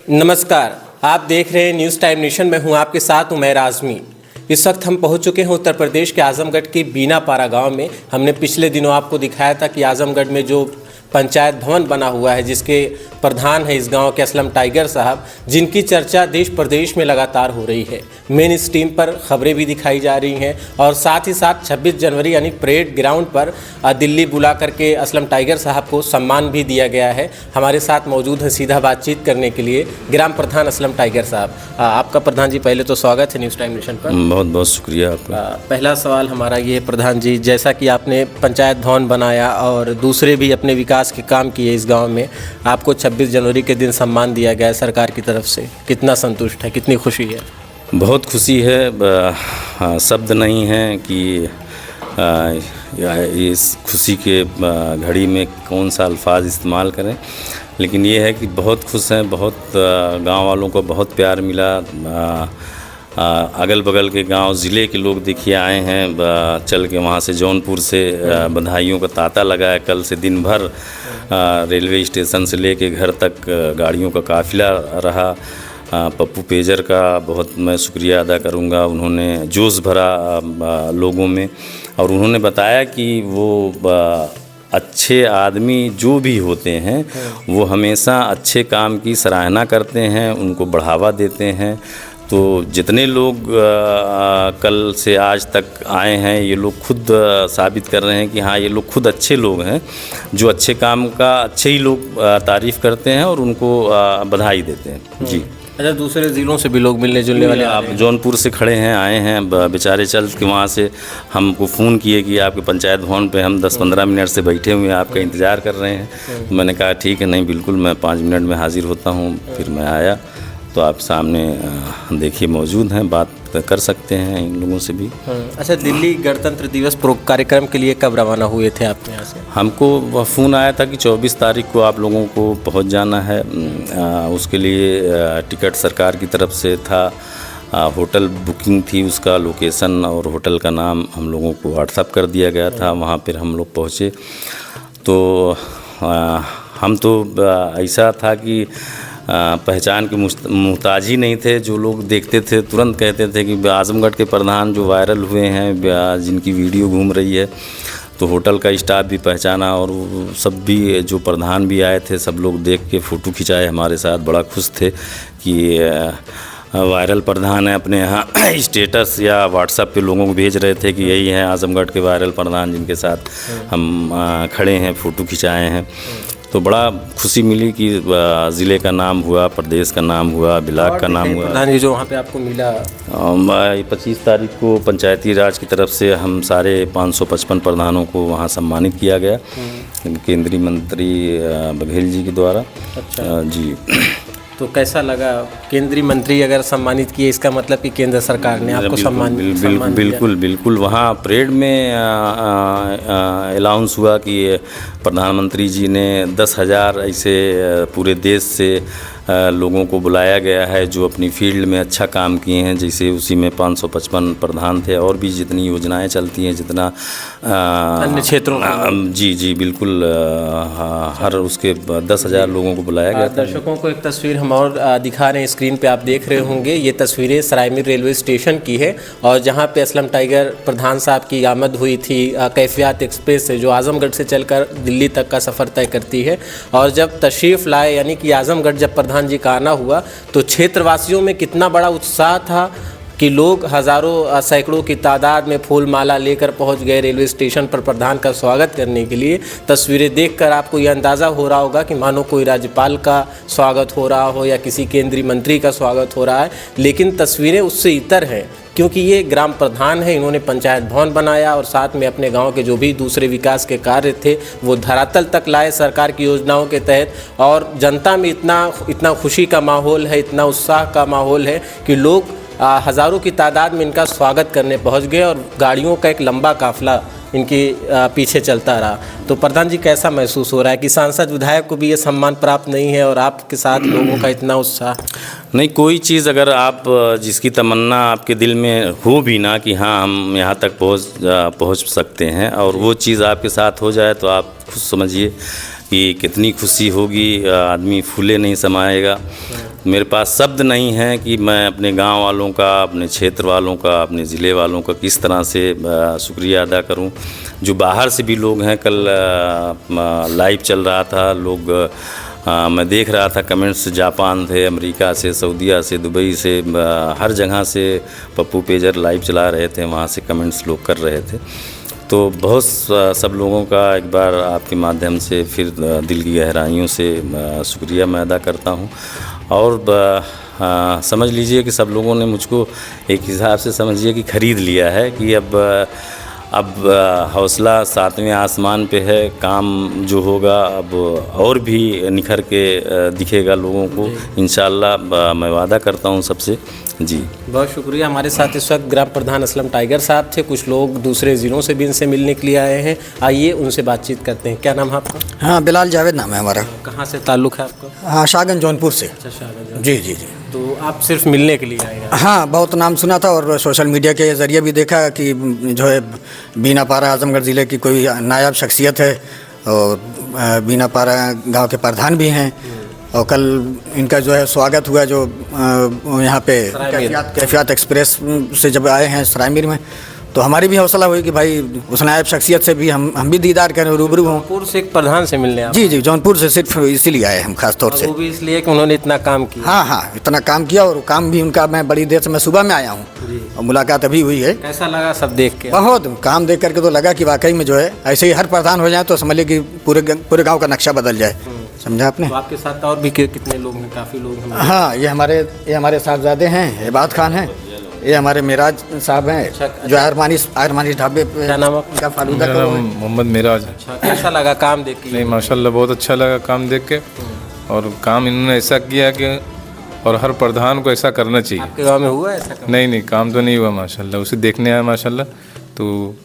नमस्कार, आप देख रहे हैं न्यूज़ टाइम नेशन। मैं हूं आपके साथ उमैर आज़मी। इस वक्त हम पहुंच चुके हैं उत्तर प्रदेश के आजमगढ़ के बीनापारा गांव में। हमने पिछले दिनों आपको दिखाया था कि आजमगढ़ में जो पंचायत भवन बना हुआ है, जिसके प्रधान है इस गांव के असलम टाइगर साहब, जिनकी चर्चा देश प्रदेश में लगातार हो रही है। मेन स्ट्रीम पर खबरें भी दिखाई जा रही हैं और साथ ही साथ 26 जनवरी यानी परेड ग्राउंड पर दिल्ली बुला करके असलम टाइगर साहब को सम्मान भी दिया गया है। हमारे साथ मौजूद हैं सीधा बातचीत करने के लिए ग्राम प्रधान असलम टाइगर साहब। आपका प्रधान जी पहले तो स्वागत है न्यूज़ टाइम नेशन पर। बहुत बहुत शुक्रिया आपका। पहला सवाल हमारा ये प्रधान जी, जैसा कि आपने पंचायत भवन बनाया और दूसरे भी अपने विकास के काम किए इस गांव में, आपको 26 जनवरी के दिन सम्मान दिया गया है सरकार की तरफ से, कितना संतुष्ट है, कितनी खुशी है? बहुत खुशी है, शब्द नहीं है कि इस खुशी के घड़ी में कौन सा अल्फाज इस्तेमाल करें, लेकिन ये है कि बहुत खुश हैं। बहुत गांव वालों को बहुत प्यार मिला। अगल बगल के गांव ज़िले के लोग देखिए आए हैं, चल के वहाँ से जौनपुर से बधाइयों का तांता लगाया। कल से दिन भर रेलवे स्टेशन से लेके घर तक गाड़ियों का काफ़िला रहा। पप्पू पेजर का बहुत मैं शुक्रिया अदा करूंगा, उन्होंने जोश भरा लोगों में और उन्होंने बताया कि वो अच्छे आदमी जो भी होते हैं वो हमेशा अच्छे काम की सराहना करते हैं, उनको बढ़ावा देते हैं। तो जितने लोग कल से आज तक आए हैं, ये लोग खुद साबित कर रहे हैं कि हाँ, ये लोग खुद अच्छे लोग हैं, जो अच्छे काम का अच्छे ही लोग तारीफ़ करते हैं और उनको बधाई देते हैं। जी। अच्छा, दूसरे ज़िलों से भी लोग मिलने जुलने वाले आप जौनपुर से खड़े हैं, आए हैं बेचारे, चल के वहाँ से हमको फ़ोन किए कि आपके पंचायत भवन पे हम 10-15 मिनट से बैठे हुए हैं, आपका इंतज़ार कर रहे हैं। तो मैंने कहा ठीक है, नहीं बिल्कुल, मैं 5 मिनट में हाजिर होता हूँ। फिर मैं आया तो आप सामने देखिए मौजूद हैं, बात कर सकते हैं इन लोगों से भी। अच्छा, दिल्ली गणतंत्र दिवस कार्यक्रम के लिए कब रवाना हुए थे आप यहाँ से? हमको वह फ़ोन आया था कि 24 तारीख को आप लोगों को पहुँच जाना है। उसके लिए टिकट सरकार की तरफ से था, होटल बुकिंग थी, उसका लोकेशन और होटल का नाम हम लोगों को व्हाट्सएप कर दिया गया था। वहाँ पर हम लोग पहुँचे तो हम तो ऐसा था कि पहचान के मुहताज ही नहीं थे। जो लोग देखते थे तुरंत कहते थे कि आजमगढ़ के प्रधान जो वायरल हुए हैं, जिनकी वीडियो घूम रही है। तो होटल का स्टाफ भी पहचाना और सब भी, जो प्रधान भी आए थे, सब लोग देख के फ़ोटो खिंचाए हमारे साथ, बड़ा खुश थे कि वायरल प्रधान है। अपने यहाँ स्टेटस या व्हाट्सएप पे लोगों को भेज रहे थे कि यही है आजमगढ़ के वायरल प्रधान जिनके साथ हम खड़े हैं, फ़ोटो खिंचाए हैं। तो बड़ा खुशी मिली कि ज़िले का नाम हुआ, प्रदेश का नाम हुआ, ब्लॉक का नाम हुआ। प्रधान जी जो वहाँ पे आपको मिला? 25 तारीख को पंचायती राज की तरफ से हम सारे 555 प्रधानों को वहाँ सम्मानित किया गया केंद्रीय मंत्री बघेल जी के द्वारा। अच्छा जी। तो कैसा लगा? केंद्रीय मंत्री अगर सम्मानित किए, इसका मतलब कि केंद्र सरकार ने आपको सम्मान बिल्कुल। वहाँ परेड में अनाउंस हुआ कि प्रधानमंत्री जी ने 10,000 ऐसे पूरे देश से लोगों को बुलाया गया है जो अपनी फील्ड में अच्छा काम किए हैं। जैसे उसी में 555 प्रधान थे और भी जितनी योजनाएं चलती हैं, जितना अन्य क्षेत्रों में। जी बिल्कुल, हर उसके 10,000 लोगों को बुलाया गया था। दर्शकों को एक तस्वीर हम और दिखा रहे हैं, स्क्रीन पे आप देख रहे होंगे। ये तस्वीरें सरायमीर रेलवे स्टेशन की है और जहाँ पे असलम टाइगर प्रधान साहब की आमद हुई थी कैफियत एक्सप्रेस से, जो आजमगढ़ से चलकर दिल्ली तक का सफ़र तय करती है। और जब तशरीफ़ लाए, यानी कि आजमगढ़ जब प्रधान जी का आना हुआ, तो क्षेत्रवासियों में कितना बड़ा उत्साह था कि लोग हज़ारों सैकड़ों की तादाद में फूल माला लेकर पहुंच गए रेलवे स्टेशन पर प्रधान का स्वागत करने के लिए। तस्वीरें देखकर आपको यह अंदाज़ा हो रहा होगा कि मानो कोई राज्यपाल का स्वागत हो रहा हो या किसी केंद्रीय मंत्री का स्वागत हो रहा है, लेकिन तस्वीरें उससे इतर हैं, क्योंकि ये ग्राम प्रधान है। इन्होंने पंचायत भवन बनाया और साथ में अपने गांव के जो भी दूसरे विकास के कार्य थे वो धरातल तक लाए सरकार की योजनाओं के तहत। और जनता में इतना खुशी का माहौल है, इतना उत्साह का माहौल है कि लोग हज़ारों की तादाद में इनका स्वागत करने पहुंच गए और गाड़ियों का एक लंबा काफिला इनके पीछे चलता रहा। तो प्रधान जी, कैसा महसूस हो रहा है कि सांसद विधायक को भी ये सम्मान प्राप्त नहीं है और आपके साथ लोगों का इतना उत्साह? नहीं, कोई चीज़ अगर आप जिसकी तमन्ना आपके दिल में हो भी ना कि हाँ हम यहाँ तक पहुँच सकते हैं और वो चीज़ आपके साथ हो जाए, तो आप खुद समझिए कि कितनी खुशी होगी, आदमी फूले नहीं समाएगा। मेरे पास शब्द नहीं है कि मैं अपने गांव वालों का, अपने क्षेत्र वालों का, अपने ज़िले वालों का किस तरह से शुक्रिया अदा करूं। जो बाहर से भी लोग हैं, कल लाइव चल रहा था, लोग मैं देख रहा था कमेंट्स, जापान थे, अमेरिका से, सऊदीया से, दुबई से, हर जगह से पप्पू पेजर लाइव चला रहे थे, वहाँ से कमेंट्स लोग कर रहे थे। तो बहुत सब लोगों का एक बार आपके माध्यम से फिर दिल की गहराइयों से शुक्रिया मैं अदा करता हूँ। और समझ लीजिए कि सब लोगों ने मुझको एक हिसाब से समझिए कि ख़रीद लिया है कि अब हौसला सातवें आसमान पे है, काम जो होगा अब और भी निखर के दिखेगा लोगों को इंशाअल्लाह। मैं वादा करता हूँ सबसे जी। बहुत शुक्रिया। हमारे साथ इस वक्त ग्राम प्रधान असलम टाइगर साहब थे। कुछ लोग दूसरे ज़िलों से भी इनसे मिलने के लिए आए हैं, आइए उनसे बातचीत करते हैं। क्या नाम है आपका? हाँ, बिलाल जावेद नाम है हमारा। कहाँ से ताल्लुक़ है आपका? हाँ, शाहगंज जौनपुर से। अच्छा, शाहगंज। जी जी जी। तो आप सिर्फ मिलने के लिए आए हैं? हाँ, बहुत नाम सुना था और सोशल मीडिया के ज़रिए भी देखा कि जो है बीनापारा आजमगढ़ ज़िले की कोई नायाब शख्सियत है और बीनापारा गांव के प्रधान भी हैं। और कल इनका जो है स्वागत हुआ, जो यहाँ पे कैफियत एक्सप्रेस से जब आए हैं सरायमीर में, तो हमारी भी हौसला हुई कि भाई उस नायब शख्सियत से भी हम भी दीदार करें, रूबरू हों। जौनपुर से एक प्रधान से मिलने आप? जी जी, जौनपुर से सिर्फ इसीलिए आए हम खास तौर से। वो भी इसलिए कि उन्होंने इतना काम किया? हाँ हाँ, इतना काम किया और काम भी उनका, मैं बड़ी देर से, मैं सुबह में आया हूँ और मुलाकात अभी हुई है। कैसा लगा सब देख के? बहुत काम देख करके तो लगा कि वाकई में जो है ऐसे ही हर प्रधान हो जाए तो समझ लीजिए कि पूरे गाँव का नक्शा बदल जाए। समझा आपने? तो आपके साथ और भी कितने लोग हैं? काफ़ी लोग हैं। हाँ, ये हमारे साहबजादे हैं, इबाद खान हैं, ये हमारे मेराज साहब हैं जो आयरमानी ढाबे पे। क्या नाम आपका? फालूदा मेरा नाम मोहम्मद मेराज। अच्छा, कैसा लगा काम देख के? नहीं, माशाल्लाह बहुत अच्छा लगा काम देख के। और काम इन्होंने ऐसा किया कि और हर प्रधान को ऐसा करना चाहिए। आपके गांव में हुआ ऐसा काम? नहीं, काम तो नहीं हुआ माशाल्लाह, उसे देखने आया माशाल्लाह। तो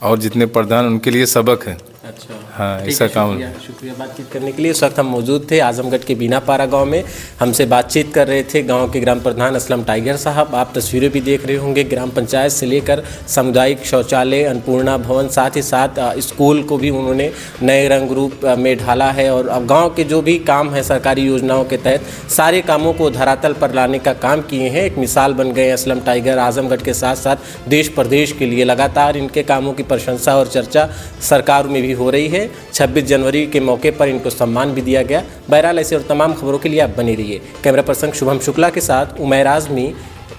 और जितने प्रधान उनके लिए सबक है। अच्छा, हाँ, ऐसा काम। शुक्रिया बातचीत करने के लिए। इस वक्त हम मौजूद थे आजमगढ़ के बीनापारा गांव में। हमसे बातचीत कर रहे थे गांव के ग्राम प्रधान असलम टाइगर साहब। आप तस्वीरें भी देख रहे होंगे, ग्राम पंचायत से लेकर सामुदायिक शौचालय, अन्नपूर्णा भवन, साथ ही साथ स्कूल को भी उन्होंने नए रंग रूप में ढाला है। और अब गाँव के जो भी काम है सरकारी योजनाओं के तहत, सारे कामों को धरातल पर लाने का काम किए हैं। एक मिसाल बन गए असलम टाइगर आजमगढ़ के साथ साथ देश प्रदेश के लिए। लगातार इनके कामों की प्रशंसा और चर्चा सरकार में भी हो रही है। 26 जनवरी के मौके पर इनको सम्मान भी दिया गया। बहरहाल ऐसे और तमाम खबरों के लिए आप बने रहिए। कैमरा पर्सन शुभम शुक्ला के साथ Umair Azmi,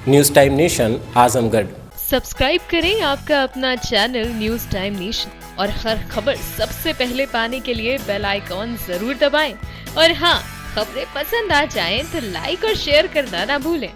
news time nation, Azamgarh. Subscribe करें आपका अपना चैनल न्यूज़ टाइम नेशन और हर खबर सबसे पहले पाने के लिए बेल आइकॉन जरूर दबाएं। और हाँ, खबरें पसंद आ जाएं तो लाइक और शेयर करना ना भूलें।